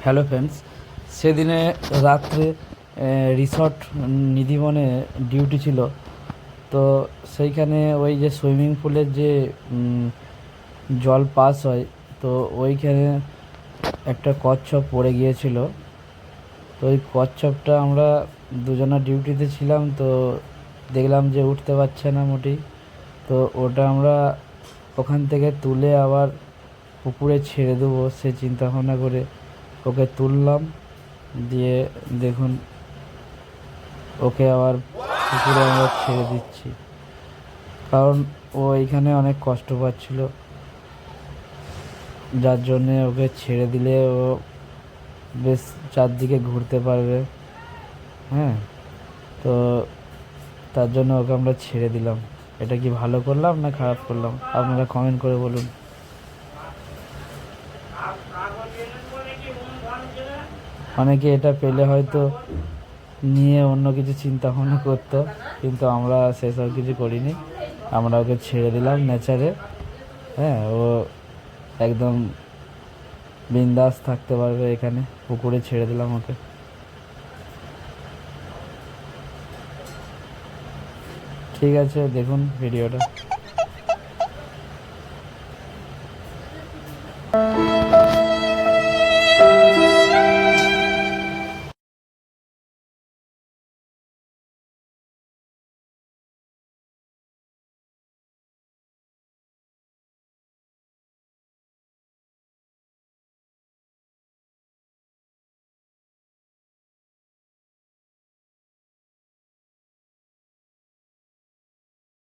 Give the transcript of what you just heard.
Hello friends, সেদিনে রাত্রে resort নিধিবনে duty ছিল। তো সেইখানে ওই যে সুইমিং পুলের যে জল পাস হয়, তো ওইখানে একটা কচ্ছপ পড়ে গিয়েছিল। তো ওই কচ্ছপটা আমরা দুজনা ডিউটিতে ছিলাম, তো দেখলাম যে উঠতে পারছে না মোটেই। তো ওটা আমরা ওখান থেকে তুলে আবার পুকুরে ছেড়ে দেবো সে চিন্তা ভাবনা করে ওকে তুললাম। দিয়ে দেখুন, ওকে আবার পুকুরে আমরা ছেড়ে দিচ্ছি, কারণ ও এখানে অনেক কষ্ট পাচ্ছিল, যার জন্যে ওকে ছেড়ে দিলে ও বেশ চারদিকে ঘুরতে পারবে। হ্যাঁ, তো তার জন্য ওকে আমরা ছেড়ে দিলাম। এটা কি ভালো করলাম না খারাপ করলাম, আপনারা কমেন্ট করে বলুন। অনেকে এটা পেলে হয়তো নিয়ে অন্য কিছু চিন্তা ভাবনা করতো, কিন্তু আমরা সেসব কিছু করিনি। আমরা ওকে ছেড়ে দিলাম নেচারে। হ্যাঁ, ও একদম বিন্দাস থাকতে পারবে এখানে, পুকুরে ছেড়ে দিলাম ওকে। ঠিক আছে, দেখুন ভিডিওটা।